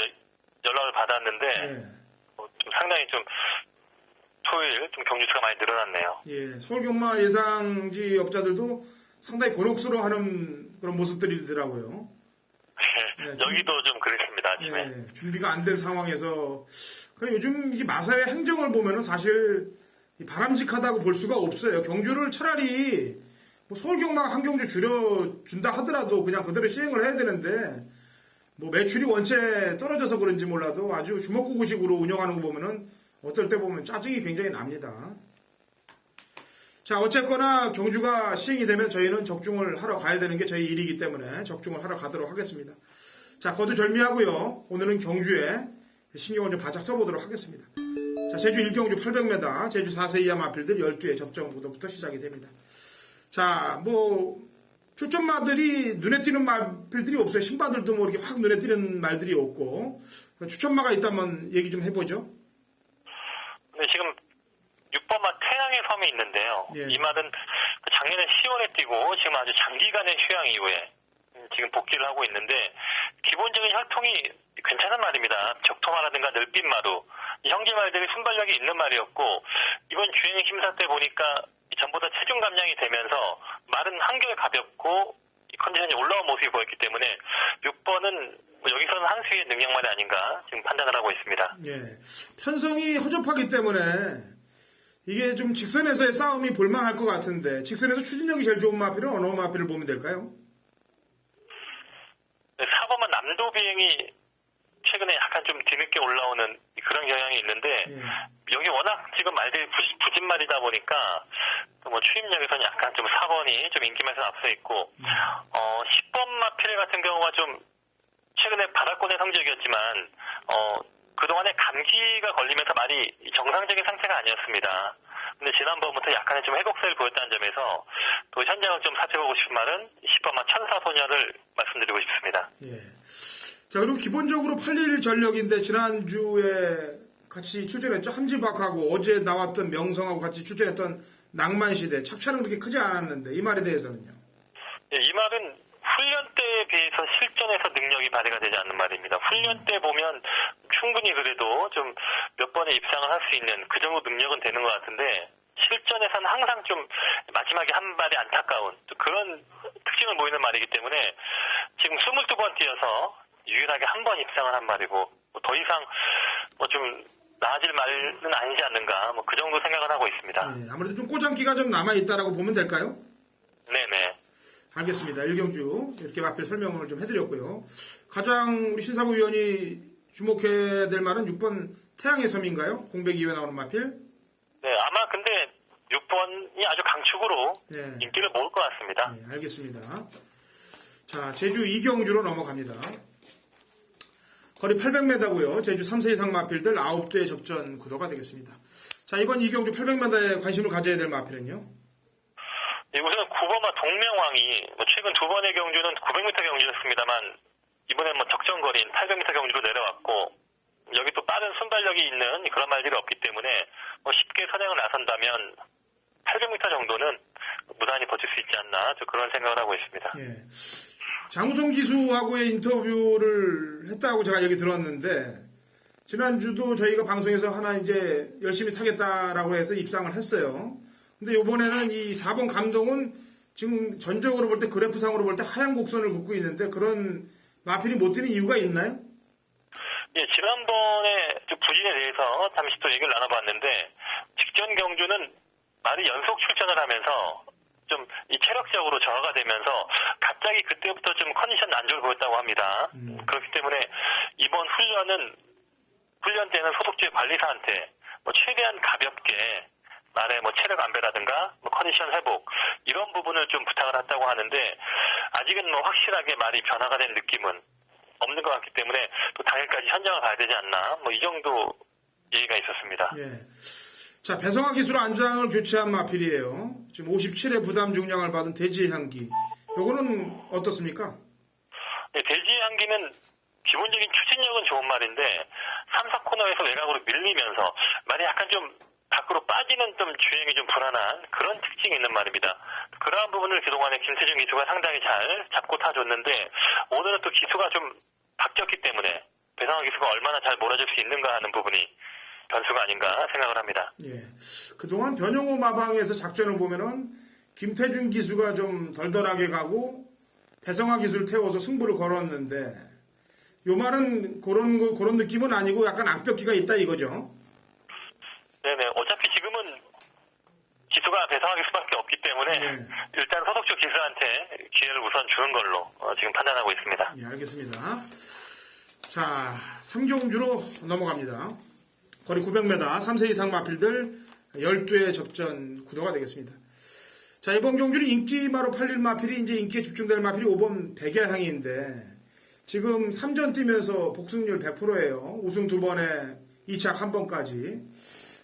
연락을 받았는데 네. 좀 상당히 좀 토요일 좀 경주수가 많이 늘어났네요. 예, 서울경마 예상지 업자들도 상당히 곤혹스러워하는 그런 모습들이더라고요. 네, 여기도 좀 그랬습니다. 아침에. 네, 준비가 안 된 상황에서 요즘 이 마사회 행정을 보면은 사실 바람직하다고 볼 수가 없어요. 경주를 차라리 뭐 서울경마가 한 경주 줄여준다 하더라도 그냥 그대로 시행을 해야 되는데 뭐 매출이 원체 떨어져서 그런지 몰라도 아주 주먹구구식으로 운영하는 거 보면은 어떨 때 보면 짜증이 굉장히 납니다. 자, 어쨌거나 경주가 시행이 되면 저희는 적중을 하러 가야 되는 게 저희 일이기 때문에 적중을 하러 가도록 하겠습니다. 자, 거두절미하고요. 오늘은 경주에 신경을 좀 바짝 써보도록 하겠습니다. 자, 제주 1경주 800m, 제주 4세 이하 마필들 12회 접전부터 시작이 됩니다. 자, 뭐 추천마들이 눈에 띄는 마필들이 없어요. 신바들도 뭐 이렇게 확 눈에 띄는 말들이 없고 추천마가 있다면 얘기 좀 해보죠. 네, 지금 6번마 태양의 섬이 있는데요. 예. 이 말은 작년에 10월에 뛰고 지금 아주 장기간의 휴양 이후에 지금 복귀를 하고 있는데 기본적인 혈통이 괜찮은 말입니다. 적토마라든가 늘빛마루 이 형제 말들이 순발력이 있는 말이었고 이번 주행 심사 때 보니까 전보다 체중 감량이 되면서 말은 한결 가볍고 컨디션이 올라온 모습이 보였기 때문에 6번은 여기서는 한 수의 능력만이 아닌가 지금 판단을 하고 있습니다. 예. 편성이 허접하기 때문에 이게 좀 직선에서의 싸움이 볼만할 것 같은데 직선에서 추진력이 제일 좋은 마필은 어느 마필을 보면 될까요? 네, 4번은 남도 비행이 최근에 약간 좀 뒤늦게 올라오는 그런 경향이 있는데 여기 워낙 지금 말들이 부진말이다 보니까 뭐 추임력에서는 약간 좀 4번이 좀 인기만에서 앞서 있고 10번 마필 같은 경우가 좀 최근에 바닥권의 성적이었지만 그동안에 감기가 걸리면서 말이 정상적인 상태가 아니었습니다. 근데 지난번부터 약간의 좀 회복세를 보였다는 점에서 또 현장을 좀 살펴보고 싶은 말은 10번만 천사소녀를 말씀드리고 싶습니다. 예. 자, 그리고 기본적으로 8일 전력인데 지난주에 같이 출전했죠. 함지박하고 어제 나왔던 명성하고 같이 출전했던 낭만시대. 착차는 그렇게 크지 않았는데 이 말에 대해서는요? 예, 이 말은 훈련 때에 비해서 실전에서 능력이 발휘가 되지 않는 말입니다. 훈련 때 보면 충분히 그래도 좀 몇 번의 입상을 할 수 있는 그 정도 능력은 되는 것 같은데 실전에서는 항상 좀 마지막에 한 발이 안타까운 그런 특징을 보이는 말이기 때문에 지금 22번 뛰어서 유일하게 한 번 입상을 한 말이고 더 이상 좀 나아질 말은 아니지 않는가 그 정도 생각을 하고 있습니다. 네, 아무래도 좀 꼬장기가 좀 남아있다라고 보면 될까요? 네네. 알겠습니다. 일경주 이렇게 앞에 설명을 좀 해드렸고요. 가장 우리 신사부 위원이 주목해야 될 말은 6번 태양의 섬인가요? 공백 이후에 나오는 마필? 네, 아마 근데 6번이 아주 강축으로 인기를 모을 것 같습니다. 네, 알겠습니다. 자, 제주 이경주로 넘어갑니다. 거리 800m고요. 제주 3세 이상 마필들 9대 접전 구도가 되겠습니다. 자, 이번 이경주 800m에 관심을 가져야 될 마필은요? 네, 우선 9번마 동명왕이 최근 두 번의 경주는 900m 경주였습니다만 이번엔 적정 거리인 800m 경주로 내려왔고 여기 또 빠른 순발력이 있는 그런 말들이 없기 때문에 쉽게 선행을 나선다면 800m 정도는 무난히 버틸 수 있지 않나 그런 생각을 하고 있습니다. 예. 장우성 기수하고의 인터뷰를 했다고 제가 얘기 들었는데 지난주도 저희가 방송에서 하나 이제 열심히 타겠다라고 해서 입상을 했어요. 근데 이번에는 이 4번 감독은 지금 전적으로 볼 때 그래프상으로 볼 때 하얀 곡선을 긋고 있는데 그런 마필이 못 뛰는 이유가 있나요? 예, 지난번에 부진에 대해서 잠시 또 얘기를 나눠봤는데 직전 경주는 말이 연속 출전을 하면서 좀 이 체력적으로 저하가 되면서 갑자기 그때부터 좀 컨디션 난조를 보였다고 합니다. 그렇기 때문에 이번 훈련 때는 소속주의 관리사한테 최대한 가볍게 말의 체력 안배라든가 컨디션 회복 이런 부분을 좀 부탁을 했다고 하는데 아직은 확실하게 말이 변화가 된 느낌은 없는 것 같기 때문에 또 당일까지 현장을 가야 되지 않나 이 정도 얘기가 있었습니다. 예. 자, 배성화 기수로 안장을 교체한 마필이에요. 지금 57회 부담 중량을 받은 대지의 향기. 요거는 어떻습니까? 네, 대지의 향기는 기본적인 추진력은 좋은 말인데 3, 4코너에서 외곽으로 밀리면서 말이 약간 좀 밖으로 빠지는 좀 주행이 좀 불안한 그런 특징이 있는 말입니다. 그러한 부분을 그동안에 김태준 기수가 상당히 잘 잡고 타줬는데 오늘은 또 기수가 좀 바뀌었기 때문에 배성화 기수가 얼마나 잘 몰아줄 수 있는가 하는 부분이 변수가 아닌가 생각을 합니다. 예. 그동안 변형호 마방에서 작전을 보면은 김태준 기수가 좀 덜덜하게 가고 배성화 기수를 태워서 승부를 걸었는데 요 말은 그런 느낌은 아니고 약간 악벽기가 있다 이거죠? 네네. 어차피 지금은 기수가 배성화 기수밖에 없기 때문에 일단 소속주 기수한테 기회를 우선 주는 걸로 지금 판단하고 있습니다. 예, 알겠습니다. 자, 3경주로 넘어갑니다. 거리 900m, 3세 이상 마필들 12회 접전 구도가 되겠습니다. 자, 이번 경주는 인기마로 팔릴 마필이 이제 인기에 집중될 마필이 5번 백야향인데 지금 3전 뛰면서 복승률 100%예요. 우승 2번에 2착 1번까지.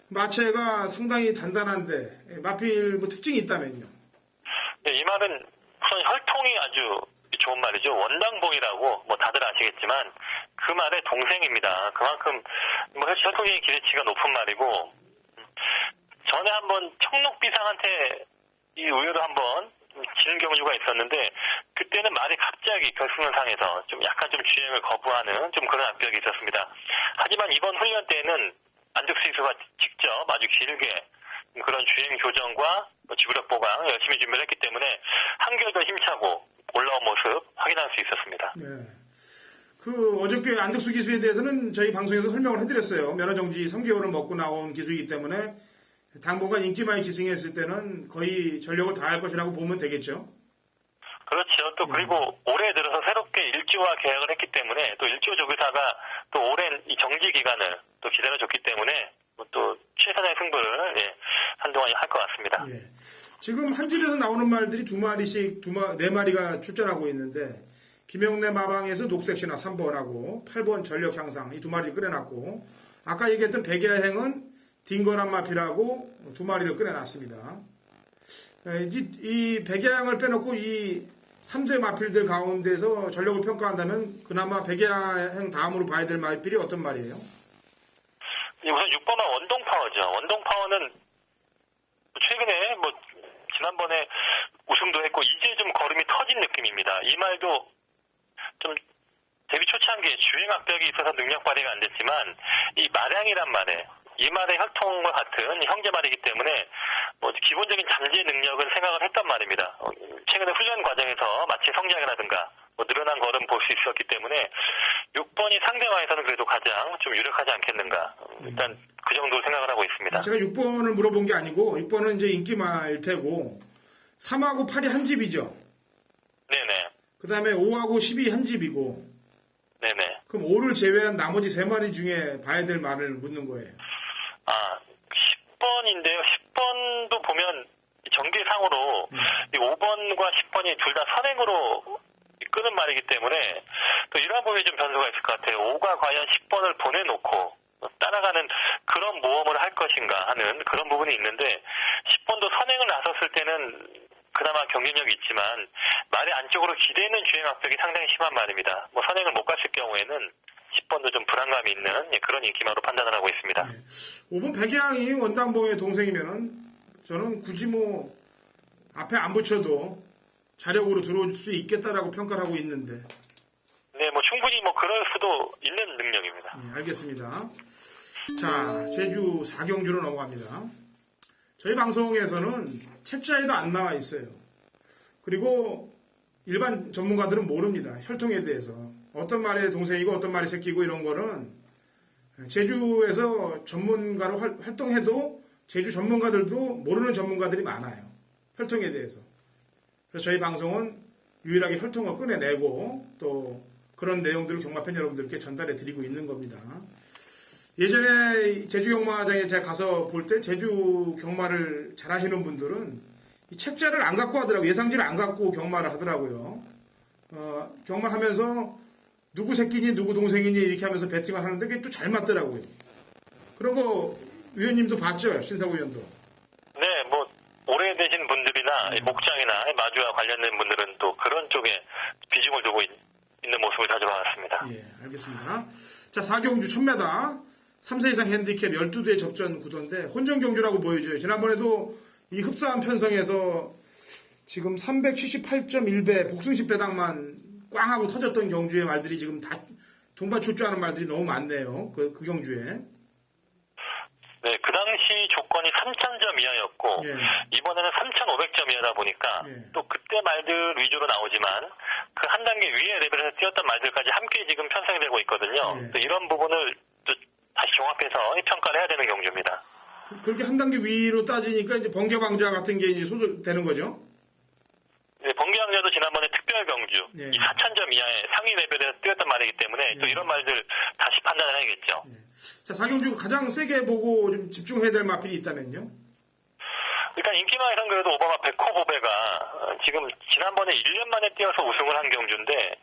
마체가 상당히 단단한데 마필 특징이 있다면요? 네, 이 말은 우선 혈통이 아주 좋은 말이죠. 원당봉이라고 다들 아시겠지만 그 말의 동생입니다. 그만큼 혈통의 기대치가 높은 말이고 전에 한번 청록비상한테 의외로 한번 지는 경주가 있었는데 그때는 말이 갑자기 결승선상에서 좀 약간 좀 주행을 거부하는 좀 그런 압력이 있었습니다. 하지만 이번 훈련 때는 안덕수 기수가 직접 아주 길게 그런 주행 교정과 지구력 보강 열심히 준비를 했기 때문에 한결 더 힘차고 올라온 모습 확인할 수 있었습니다. 네. 그 어저께 안덕수 기수에 대해서는 저희 방송에서 설명을 해드렸어요. 면허정지 3개월을 먹고 나온 기수이기 때문에 당분간 인기만이 기승했을 때는 거의 전력을 다할 것이라고 보면 되겠죠. 그렇죠. 또 그리고 올해 들어서 새롭게 일주와 계약을 했기 때문에 또 일주 조교사가 또 오랜 이 정지 기간을 또 기다려줬기 때문에 또 최선의 승부를 한동안 할 것 같습니다. 예. 지금 한 집에서 나오는 말들이 두 마리씩 네 마리가 출전하고 있는데 김영래 마방에서 녹색 신화 3번하고 8번 전력 향상 이 두 마리를 끌어놨고 아까 얘기했던 백야행은 딩거란 마피라고 두 마리를 끌어놨습니다. 이 백야행을 빼놓고 이 3대 마필들 가운데서 전력을 평가한다면 그나마 백야행 다음으로 봐야 될 마필이 어떤 말이에요? 우선 6번은 원동파워죠. 원동파워는 최근에 지난번에 우승도 했고 이제 좀 걸음이 터진 느낌입니다. 이 말도 좀 데뷔 초창기에 주행 악벽이 있어서 능력 발휘가 안 됐지만 이 마량이란 말에 이 말의 혈통과 같은 형제 말이기 때문에 기본적인 잠재 능력은 생각을 했단 말입니다. 최근에 훈련 과정에서 마치 성장이라든가 늘어난 걸음 볼 수 있었기 때문에 6번이 상대와에서는 그래도 가장 좀 유력하지 않겠는가. 일단 그 정도로 생각을 하고 있습니다. 제가 6번을 물어본 게 아니고 6번은 이제 인기말 테고 3하고 8이 한 집이죠. 네네. 그 다음에 5하고 10이 한 집이고. 네네. 그럼 5를 제외한 나머지 3마리 중에 봐야 될 말을 묻는 거예요. 10번인데요. 10번도 보면 전개상으로 이 5번과 10번이 둘 다 선행으로 끄는 말이기 때문에 또 이런 부분이 좀 변수가 있을 것 같아요. 5가 과연 10번을 보내놓고 따라가는 그런 모험을 할 것인가 하는 그런 부분이 있는데 10번도 선행을 나섰을 때는 그나마 경쟁력이 있지만 말의 안쪽으로 기대는 주행 압력이 상당히 심한 말입니다. 선행을 못 갔을 경우에는 10번도 좀 불안감이 있는 그런 인기마로 판단을 하고 있습니다. 네. 5번 백양이 원당봉의 동생이면은 저는 굳이 앞에 안 붙여도 자력으로 들어올 수 있겠다라고 평가를 하고 있는데. 네, 충분히 그럴 수도 있는 능력입니다. 네, 알겠습니다. 자, 제주 4경주로 넘어갑니다. 저희 방송에서는 책자에도 안 나와 있어요. 그리고 일반 전문가들은 모릅니다. 혈통에 대해서. 어떤 말이 동생이고 어떤 말이 새끼고 이런 거는 제주에서 전문가로 활동해도 제주 전문가들도 모르는 전문가들이 많아요. 혈통에 대해서. 그래서 저희 방송은 유일하게 혈통을 꺼내내고 또 그런 내용들을 경마팬 여러분들께 전달해 드리고 있는 겁니다. 예전에 제주 경마장에 제가 가서 볼 때 제주 경마를 잘 하시는 분들은 이 책자를 안 갖고 하더라고요. 예상지를 안 갖고 경마를 하더라고요. 경마를 하면서 누구 새끼니 누구 동생이니 이렇게 하면서 배팅을 하는데 그게 또 잘 맞더라고요. 그런 거 위원님도 봤죠? 신사구 위원도. 네, 오래되신 분들이나 목장이나 마주와 관련된 분들은 또 그런 쪽에 비중을 두고 있는 모습을 자주 봤습니다. 예, 알겠습니다. 자, 4경주 1000m 3세 이상 핸디캡 12대 접전 구도인데 혼전 경주라고 보여줘요. 지난번에도 이 흡사한 편성에서 지금 378.1배 복승식 배당만 꽝 하고 터졌던 경주의 말들이 지금 다 동반 출주하는 말들이 너무 많네요. 그 경주에. 네, 그 당시 조건이 3,000점 이하였고 예. 이번에는 3,500점 이하다 보니까 예. 또 그때 말들 위주로 나오지만 그 한 단계 위에 레벨에서 뛰었던 말들까지 함께 지금 편성이 되고 있거든요. 예. 또 이런 부분을 또 다시 종합해서 평가를 해야 되는 경주입니다. 그렇게 한 단계 위로 따지니까 이제 번개왕자 같은 게 이제 소설되는 거죠? 네, 번개왕자도 지난번에 특별 경주 예. 이 4,000점 이하의 상위 레벨에서 뛰었던 말이기 때문에 또 이런 말들 다시 판단을 해야겠죠. 예. 자, 4경주 가장 세게 보고 좀 집중해야 될 마필이 있다면요? 일단 인기마에선 그래도 오버가 백호보배가 지금 지난번에 1년 만에 뛰어서 우승을 한 경주인데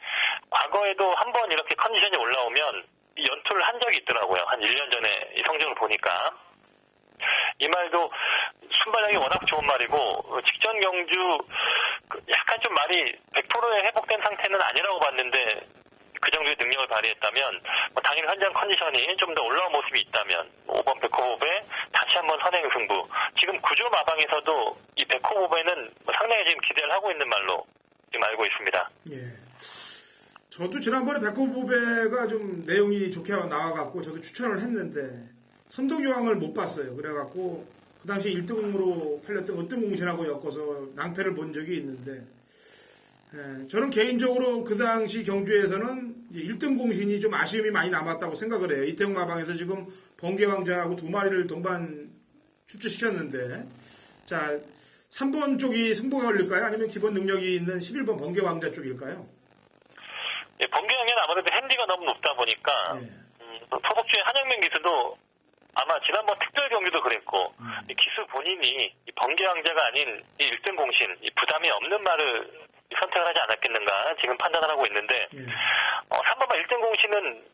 과거에도 한번 이렇게 컨디션이 올라오면 연투를 한 적이 있더라고요. 한 1년 전에 이 성적을 보니까. 이 말도 순발력이 워낙 좋은 말이고 직전 경주 약간 좀 말이 100%의 회복된 상태는 아니라고 봤는데 그 정도의 능력을 발휘했다면 당일 현장 컨디션이 좀 더 올라온 모습이 있다면 5번 백호보배 다시 한번 선행 승부. 지금 구조 마방에서도 이 백호보배는 상당히 지금 기대를 하고 있는 말로 지금 알고 있습니다. 예. 저도 지난번에 백호보배가 좀 내용이 좋게 나와갖고 저도 추천을 했는데 선덕여왕을 못 봤어요. 그래갖고 그 당시 1등으로 팔렸던 으뜸공신하고 엮어서 낭패를 본 적이 있는데 저는 개인적으로 그 당시 경주에서는 1등 공신이 좀 아쉬움이 많이 남았다고 생각을 해요. 이태용 마방에서 지금 번개왕자하고 2마리를 동반 출주시켰는데 자 3번 쪽이 승부가 걸릴까요? 아니면 기본 능력이 있는 11번 번개왕자 쪽일까요? 예, 번개왕자는 아무래도 핸디가 너무 높다 보니까 소속주의 한영민 기수도 아마 지난번 특별 경기도 그랬고 이 기수 본인이 이 번개왕자가 아닌 이 1등 공신 이 부담이 없는 말을 선택을 하지 않았겠는가 지금 판단을 하고 있는데 3번만 1등 공신은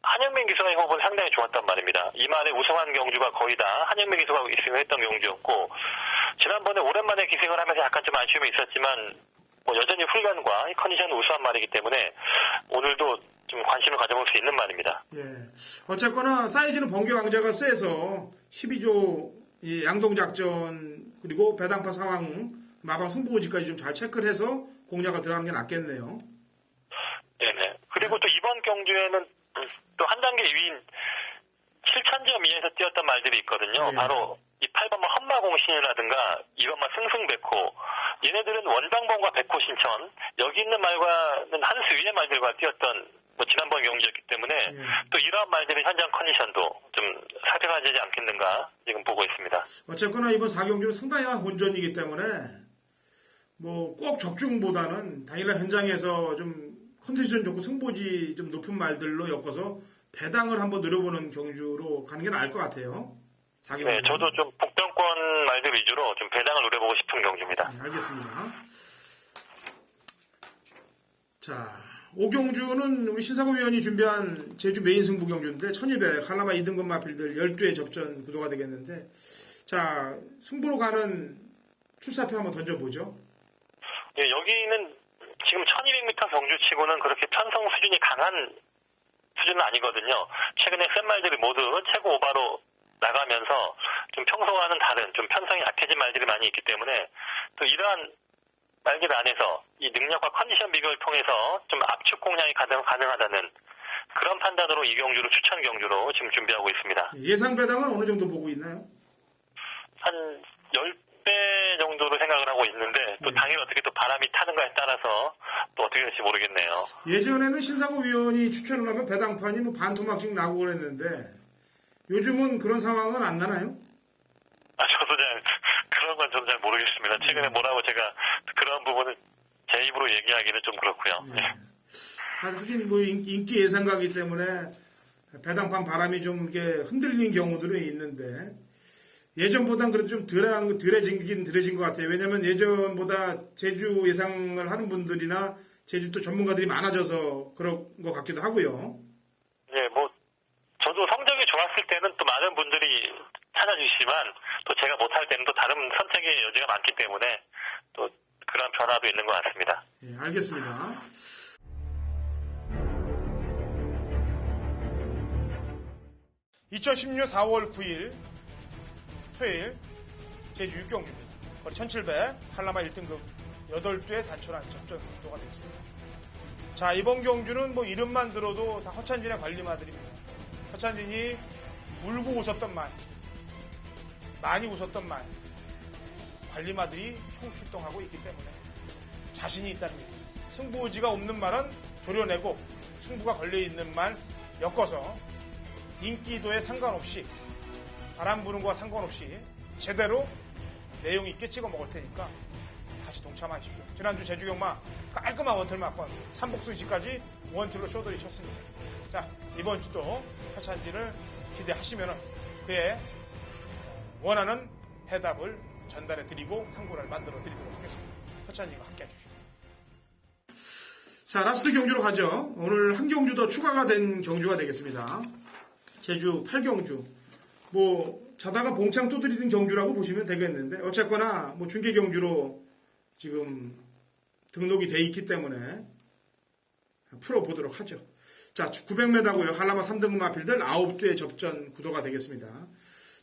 한영민 기수가 이 호흡은 상당히 좋았단 말입니다. 이 말에 우승한 경주가 거의 다 한영민 기수가 기승을 했던 경주였고 지난번에 오랜만에 기승을 하면서 약간 좀 아쉬움이 있었지만 뭐 여전히 훌간과 컨디션은 우수한 말이기 때문에 오늘도 좀 관심을 가져볼 수 있는 말입니다. 예. 어쨌거나 사이즈는 번개왕자가 세서 12조 양동작전 그리고 배당파 상황 마방 승부지까지 좀 잘 체크를 해서 공략을 들어가는 게 낫겠네요. 네네. 그리고 또 이번 경주에는 또 한 단계 위인 7,000점 이하에서 뛰었던 말들이 있거든요. 바로 이 8번만 험마공신이라든가 2번만 승승백호 얘네들은 원장봉과 백호 신천 여기 있는 말과는 한 수 위의 말들과 뛰었던 뭐 지난번 경주였기 때문에 또 이러한 말들은 현장 컨디션도 좀 살펴봐야 되지 않겠는가 지금 보고 있습니다. 어쨌거나 이번 4경주는 상당히 혼전이기 때문에 뭐 꼭 적중보다는 당일날 현장에서 좀 컨디션 좋고 승부지 좀 높은 말들로 엮어서 배당을 한번 노려보는 경주로 가는 게 나을 것 같아요. 4경주. 네, 저도 좀 복병권 말들 위주로 좀 배당을 노려보고 싶은 경주입니다. 네, 알겠습니다. 자, 5경주는 우리 신사고 위원이 준비한 제주 메인 승부 경주인데 1200 한라마 2등급 마필들 12회 접전 구도가 되겠는데 자, 승부로 가는 출사표 한번 던져보죠. 예, 여기는 지금 1200m 경주치고는 그렇게 편성 수준이 강한 수준은 아니거든요. 최근에 센 말들이 모두 최고 오바로 나가면서 좀 평소와는 다른 좀 편성이 약해진 말들이 많이 있기 때문에 또 이러한 말들 안에서 이 능력과 컨디션 비교를 통해서 좀 압축 공략이 가능하다는 그런 판단으로 이 경주를 추천 경주로 지금 준비하고 있습니다. 예상 배당은 어느 정도 보고 있나요? 한 10배 정도로 생각을 하고 있는데 또 당일 어떻게 또 바람이 타는가에 따라서 또 어떻게 될지 모르겠네요. 예전에는 신사고 위원이 추천을 하면 배당판이 뭐 반토막씩 나고 그랬는데 요즘은 그런 상황은 안 나나요? 저도 그런 건 저도 잘 모르겠습니다. 최근에 뭐라고 제가 그런 부분을 제 입으로 얘기하기는 좀 그렇고요. 하긴 뭐 인기 예상가기 때문에 배당판 바람이 좀 이렇게 흔들리는 경우들이 있는데 예전보단 그래도 좀 덜해진 것 같아요. 왜냐하면 예전보다 제주 예상을 하는 분들이나 제주 또 전문가들이 많아져서 그런 것 같기도 하고요. 네, 뭐 저도 성적이 좋았을 때는 또 많은 분들이 찾아주시지만 또 제가 못할 때는 또 다른 선택의 여지가 많기 때문에 또 그런 변화도 있는 것 같습니다. 네, 알겠습니다. (2016년 4월 9일) 토요일 제주 6경주입니다. 거리 1700 한라마 1등급 8대 단촐한 접전 구도가 되겠습니다. 자, 이번 경주는 뭐 이름만 들어도 다 허찬진의 관리마들입니다. 허찬진이 울고 웃었던 말, 많이 웃었던 말, 관리마들이 총출동하고 있기 때문에 자신이 있다는 얘기. 승부의지가 없는 말은 조려내고 승부가 걸려있는 말 엮어서 인기도에 상관없이 바람 부는 거와 상관없이 제대로 내용 있게 찍어 먹을 테니까 같이 동참하십시오. 지난주 제주경마 깔끔한 원틀 막건 삼복수지까지 원틀로 쇼들이 쳤습니다. 자, 이번 주도 허찬진을 기대하시면 그의 원하는 해답을 전달해 드리고 한골을 만들어 드리도록 하겠습니다. 허찬진과 함께 해주십시오. 자, 라스트 경주로 가죠. 오늘 한 경주 더 추가가 된 경주가 되겠습니다. 제주 8경주. 뭐 자다가 봉창 두드리는 경주라고 보시면 되겠는데 어쨌거나 뭐 중계 경주로 지금 등록이 돼 있기 때문에 풀어보도록 하죠. 자, 900m고요. 한라마 3등급 마필들 9대 접전 구도가 되겠습니다.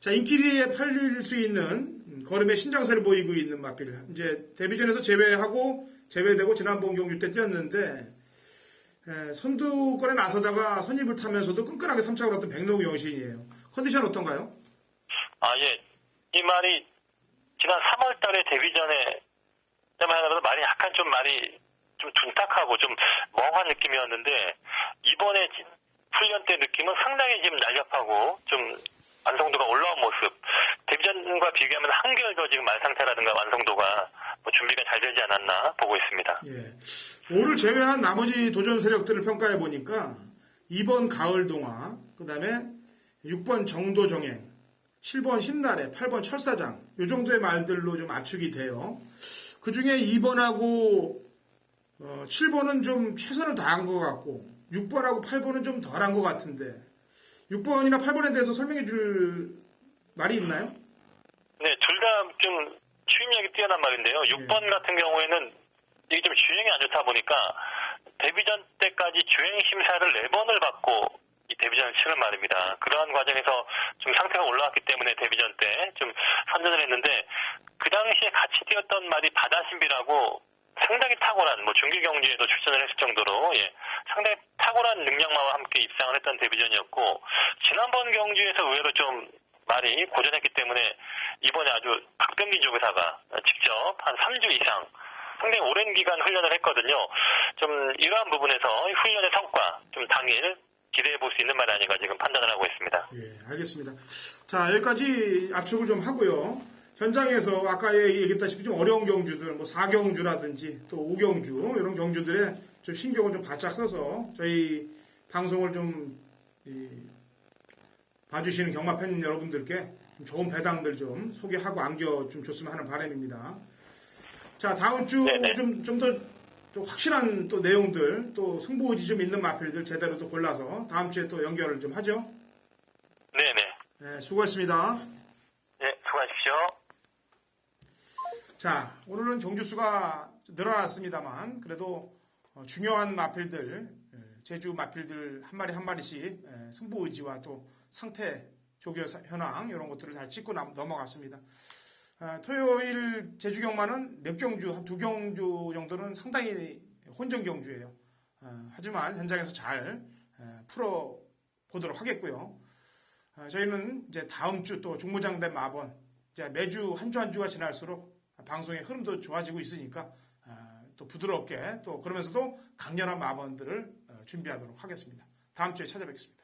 자, 인기리에 팔릴 수 있는 걸음의 신장세를 보이고 있는 마필. 이제 데뷔전에서 제외되고 지난번 경주 때 뛰었는데 선두권에 나서다가 선입을 타면서도 끈끈하게 3착을 했던 백록이 여신이에요. 컨디션 어떤가요? 예. 이 말이 지난 3월 달에 데뷔 전에 하나보다 말이 약간 좀 말이 좀 둔탁하고 좀 멍한 느낌이었는데 이번에 훈련 때 느낌은 상당히 지금 날렵하고 좀 완성도가 올라온 모습. 데뷔 전과 비교하면 한결 더 지금 말 상태라든가 완성도가 준비가 잘 되지 않았나 보고 있습니다. 예. 올을 제외한 나머지 도전 세력들을 평가해 보니까 2번 가을동화, 그 다음에 6번 정도정행, 7번 힘나래, 8번 철사장, 이 정도의 말들로 좀 압축이 돼요. 그 중에 2번하고 7번은 좀 최선을 다한 것 같고 6번하고 8번은 좀 덜한 것 같은데 6번이나 8번에 대해서 설명해 줄 말이 있나요? 네, 둘 다 좀 추임력이 뛰어난 말인데요. 6번 같은 경우에는 이게 좀 주행이 안 좋다 보니까 데뷔전 때까지 주행 심사를 4번을 받고 이 데뷔전을 치른 말입니다. 그러한 과정에서 좀 상태가 올라왔기 때문에 데뷔전 때 좀 선전을 했는데 그 당시에 같이 뛰었던 말이 바다신비라고 상당히 탁월한 중계 경기에도 출전을 했을 정도로 상당히 탁월한 능력마와 함께 입상을 했던 데뷔전이었고 지난번 경주에서 의외로 좀 말이 고전했기 때문에 이번에 아주 박병기 조교사가 직접 한 3주 이상 상당히 오랜 기간 훈련을 했거든요. 좀 이러한 부분에서 훈련의 성과 좀 당일 기대해 볼 수 있는 말이 아닌가 지금 판단을 하고 있습니다. 예, 알겠습니다. 자, 여기까지 압축을 좀 하고요. 현장에서 아까 얘기했다시피 좀 어려운 경주들, 4경주라든지 또 5경주 이런 경주들의 좀 신경을 좀 바짝 써서 저희 방송을 좀 봐주시는 경마 팬 여러분들께 좀 좋은 배당들 좀 소개하고 안겨 좀 줬으면 하는 바람입니다. 자, 다음 주 좀 더 확실한 또 내용들, 또 승부의지 좀 있는 마필들 제대로 또 골라서 다음 주에 또 연결을 좀 하죠. 네네. 네, 수고했습니다. 네, 수고하십시오. 자, 오늘은 경주수가 늘어났습니다만 그래도 중요한 마필들, 제주 마필들 한 마리 한 마리씩 승부 의지와 또 상태, 조교 현황 이런 것들을 잘 짚고 넘어갔습니다. 토요일 제주 경마는 몇 경주, 한 2경주 정도는 상당히 혼전 경주예요. 하지만 현장에서 잘 풀어 보도록 하겠고요. 저희는 이제 다음 주 또 중무장된 마번, 이제 매주 한 주 한 주가 지날수록 방송의 흐름도 좋아지고 있으니까 또 부드럽게 또 그러면서도 강렬한 마번들을 준비하도록 하겠습니다. 다음 주에 찾아뵙겠습니다.